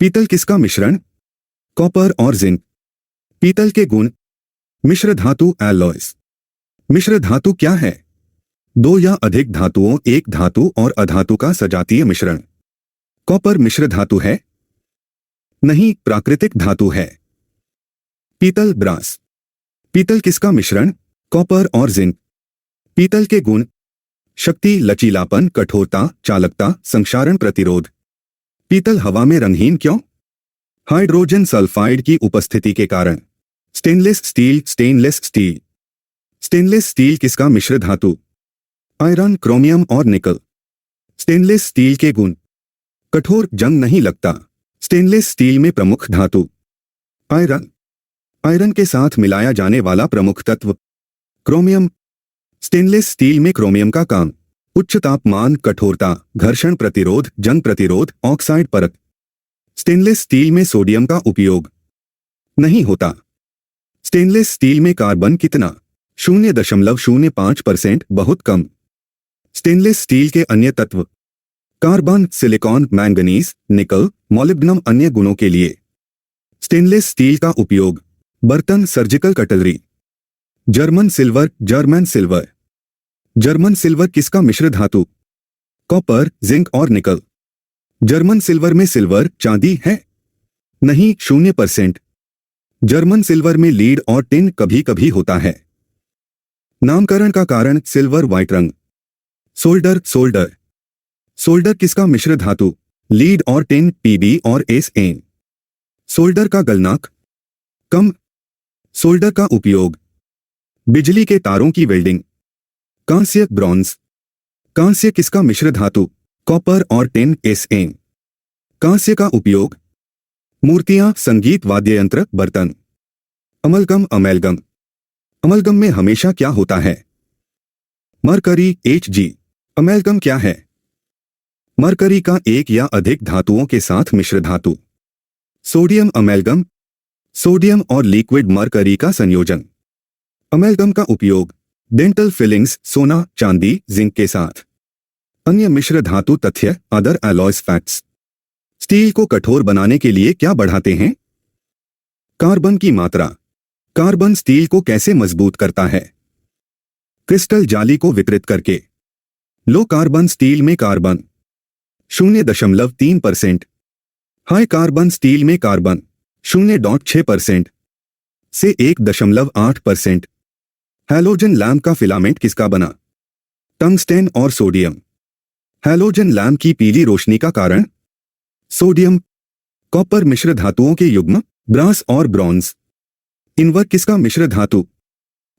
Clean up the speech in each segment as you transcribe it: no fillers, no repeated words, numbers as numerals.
पीतल किसका मिश्रण? कॉपर और जिंक। पीतल के गुण। मिश्र धातु एलॉयज। मिश्र धातु क्या है? दो या अधिक धातुओं, एक धातु और अधातु का सजातीय मिश्रण। कॉपर मिश्र धातु है? नहीं, प्राकृतिक धातु है। पीतल ब्रास। पीतल किसका मिश्रण? कॉपर और जिंक। पीतल के गुण। शक्ति, लचीलापन, कठोरता, चालकता, संक्षारण प्रतिरोध। पीतल हवा में रंगहीन क्यों? हाइड्रोजन सल्फाइड की उपस्थिति के कारण। Stainless steel. Stainless steel. Stainless steel किसका मिश्र धातु? आयरन, क्रोमियम और निकल। स्टेनलेस स्टील के गुण। कठोर, जंग नहीं लगता। स्टेनलेस स्टील में प्रमुख धातु। आयरन। आयरन के साथ मिलाया जाने वाला प्रमुख तत्व। क्रोमियम। स्टेनलेस स्टील में क्रोमियम का काम। उच्च तापमान, कठोरता, घर्षण प्रतिरोध, जंग प्रतिरोध, ऑक्साइड परत। स्टेनलेस स्टील में सोडियम का उपयोग नहीं होता। स्टेनलेस स्टील में कार्बन कितना? 0.05%, बहुत कम। स्टेनलेस स्टील के अन्य तत्व। कार्बन, सिलिकॉन, मैंगनीज, निकल, मॉलिब्डेनम। अन्य गुणों के लिए स्टेनलेस स्टील का उपयोग। बर्तन, surgical cutlery. German silver. German silver. German silver किसका मिश्र धातु? कॉपर, जिंक और निकल। जर्मन सिल्वर में सिल्वर, चांदी है? नहीं, 0%। जर्मन सिल्वर में लीड और टिन कभी कभी होता है। नामकरण का कारण सिल्वर व्हाइट रंग। सोल्डर। सोल्डर। सोल्डर किसका मिश्र धातु? लीड और टिन, पीबी और एसएन। सोल्डर का गलनांक कम। सोल्डर का उपयोग। बिजली के तारों की वेल्डिंग। कांस्य, ब्रॉन्ज। कांस्य किसका मिश्र धातु? कॉपर और टिन, एसएन। कांस्य का उपयोग। मूर्तियां, संगीत, वाद्ययंत्र, बर्तन। अमलगम। अमेलगम। अमलगम में हमेशा क्या होता है? Mercury, Hg। अमेलगम क्या है? मरकरी का एक या अधिक धातुओं के साथ मिश्र धातु। Sodium amalgam. सोडियम और लिक्विड मरकरी का संयोजन। अमेलगम का उपयोग। डेंटल फिलिंग्स, सोना, चांदी, जिंक के साथ। अन्य मिश्र धातु तथ्य। Other alloys facts. स्टील को कठोर बनाने के लिए क्या बढ़ाते हैं? कार्बन की मात्रा। कार्बन स्टील को कैसे मजबूत करता है? क्रिस्टल जाली को विकृत करके। लो कार्बन स्टील में कार्बन 0.3%। हाई कार्बन स्टील में कार्बन 0.6% से 1.8%। हैलोजन लैंप का फिलामेंट किसका बना? टंगस्टेन और सोडियम। हैलोजन लैंप की पीली रोशनी का कारण? सोडियम। कॉपर मिश्र धातुओं के युग्म। ब्रास और ब्रॉन्ज। इनवर किसका मिश्र धातु?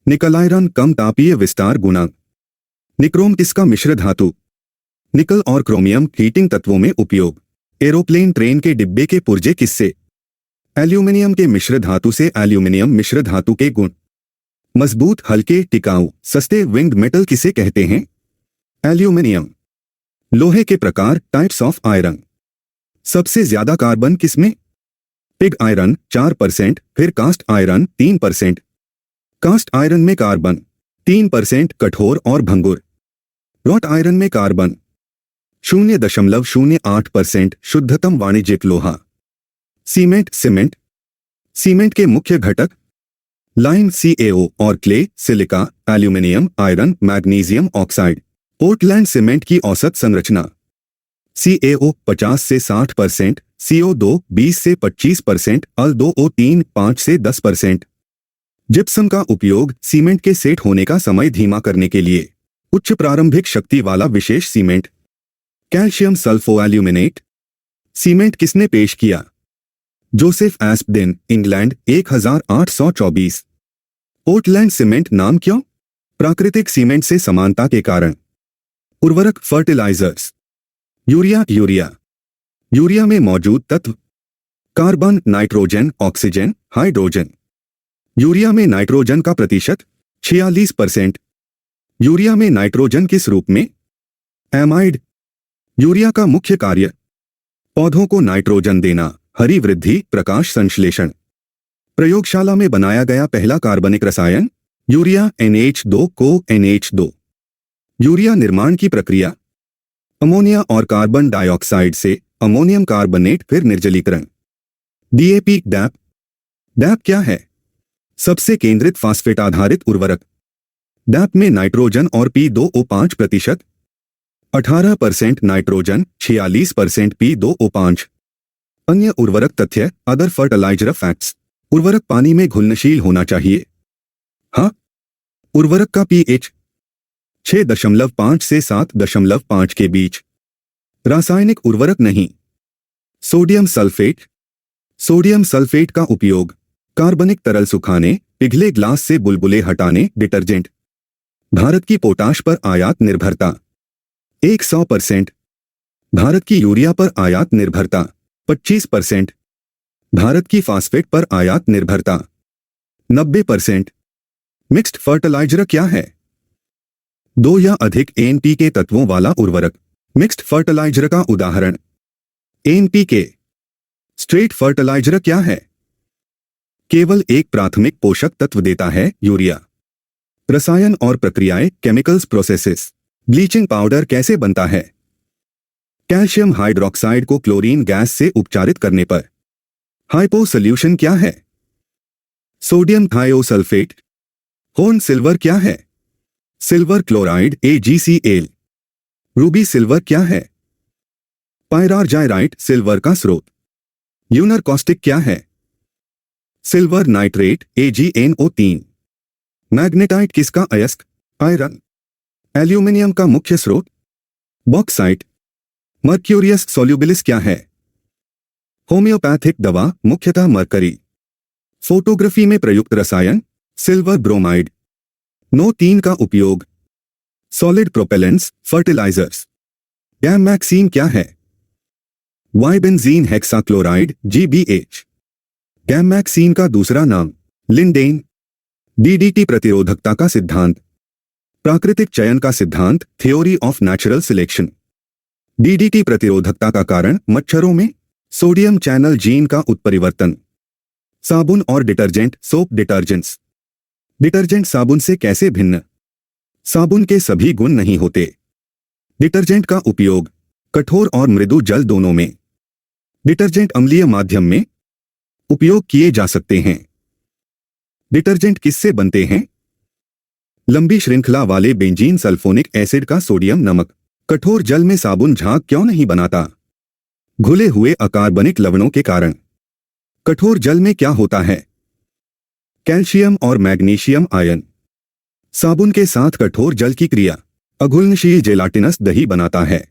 निकल आयरन, कम तापीय विस्तार गुणांक। निक्रोम किसका मिश्र धातु? निकल और क्रोमियम। हीटिंग तत्वों में उपयोग। एरोप्लेन, ट्रेन के डिब्बे के पुर्जे किससे? एल्यूमिनियम के मिश्र धातु से। एल्यूमिनियम मिश्र धातु के गुण। मजबूत, हल्के, टिकाऊ, सस्ते। विंग्ड मेटल किसे कहते हैं? एल्यूमिनियम। लोहे के प्रकार। Types of iron. सबसे ज्यादा कार्बन किसमें? पिग आयरन 4%, फिर कास्ट आयरन 3%। कास्ट आयरन में कार्बन 3%, कठोर और भंगुर। रॉट आयरन में कार्बन 0.08%, शुद्धतम वाणिज्यिक लोहा। सीमेंट। सीमेंट। सीमेंट के मुख्य घटक। लाइम, CaO और clay, silica, aluminium, iron, magnesium oxide. Portland cement की औसत संरचना। CaO 50 से 60%, CO2 20 से 25%, Al2O3 5 से 10%। जिप्सम का उपयोग सीमेंट के सेट होने का समय धीमा करने के लिए। उच्च प्रारंभिक शक्ति वाला विशेष सीमेंट। Calcium sulphoaluminate. सीमेंट किसने पेश किया? Joseph Aspden, England 1824। Portland cement नाम क्यों? प्राकृतिक सीमेंट से समानता के कारण। उर्वरक, फर्टिलाइजर्स। यूरिया। यूरिया। यूरिया में मौजूद तत्व। Carbon, nitrogen, oxygen, hydrogen. Urea में नाइट्रोजन का प्रतिशत 46%। यूरिया में नाइट्रोजन किस रूप में? एमाइड। यूरिया का मुख्य कार्य। पौधों को नाइट्रोजन देना, हरी वृद्धि, प्रकाश संश्लेषण। प्रयोगशाला में बनाया गया पहला कार्बनिक रसायन। यूरिया NH2 को NH2। यूरिया निर्माण की प्रक्रिया। अमोनिया और कार्बन डाइऑक्साइड से अमोनियम कार्बोनेट फिर निर्जलीकरण। DAP dab. डैप क्या है? सबसे केंद्रित फास्फेट आधारित उर्वरक। डैप में नाइट्रोजन और P2O5%, 18% नाइट्रोजन, 46% P2O5। अन्य उर्वरक तथ्य, अदर फर्टिलाइजर फैक्ट्स। उर्वरक पानी में घुलनशील होना चाहिए। हाँ, उर्वरक का pH 6.5 से 7.5 के बीच। रासायनिक उर्वरक नहीं। Sodium sulphate. सोडियम सल्फेट का उपयोग कार्बनिक तरल सुखाने, पिघले ग्लास से बुलबुले हटाने, डिटर्जेंट। भारत की पोटाश पर आयात निर्भरता 100%। भारत की यूरिया पर आयात निर्भरता 25%। भारत की फास्फेट पर आयात निर्भरता 90%। मिक्स्ड फर्टिलाइजर क्या है? 2 या अधिक एनपीके तत्वों वाला उर्वरक। मिक्स्ड फर्टिलाइजर का उदाहरण एनपीके। स्ट्रेट फर्टिलाइजर क्या है? केवल एक प्राथमिक पोषक तत्व देता है, यूरिया। रसायन और प्रक्रियाएं, केमिकल्स प्रोसेसेस। ब्लीचिंग पाउडर कैसे बनता है? कैल्शियम हाइड्रोक्साइड को क्लोरीन गैस से उपचारित करने पर। हाइपो सॉल्यूशन क्या है? Sodium thiosulphate. होर्न सिल्वर क्या है? Silver chloride, AgCl। Ruby silver क्या है? पायरार्जाइराइट, सिल्वर का स्रोत। यूनर कॉस्टिक क्या है? Silver nitrate, AgNO3। मैग्नेटाइट किसका अयस्क? आयरन। एल्यूमिनियम का मुख्य स्रोत? बॉक्साइट। मर्क्यूरियस सोल्यूबिलिस क्या है? होम्योपैथिक दवा, मुख्यतः मरकरी। फोटोग्राफी में प्रयुक्त रसायन? Silver bromide. NO3 का उपयोग सॉलिड प्रोपेलेंट्स, फर्टिलाइजर्स। गैमैक्सीन क्या है? वाइबेंजीन हेक्साक्लोराइड, GBH। गैमैक्सीन का दूसरा नाम लिंडेन। DDT प्रतिरोधकता का सिद्धांत। प्राकृतिक चयन का सिद्धांत, theory of natural selection. DDT प्रतिरोधकता का कारण मच्छरों में सोडियम चैनल जीन का उत्परिवर्तन। साबुन और डिटर्जेंट, सोप डिटर्जेंट्स। डिटर्जेंट साबुन से कैसे भिन्न? साबुन के सभी गुण नहीं होते। डिटर्जेंट का उपयोग कठोर और मृदु जल दोनों में। डिटर्जेंट अम्लीय माध्यम में उपयोग किए जा सकते हैं। डिटर्जेंट किससे बनते हैं? लंबी श्रृंखला वाले बेंजीन सल्फोनिक एसिड का सोडियम नमक। कठोर जल में साबुन झाग क्यों नहीं बनाता? घुले हुए अकार्बनिक लवणों के कारण। कठोर जल में क्या होता है? कैल्शियम और मैग्नीशियम आयन। साबुन के साथ कठोर जल की क्रिया अघुलनशील जेलाटिनस दही बनाता है।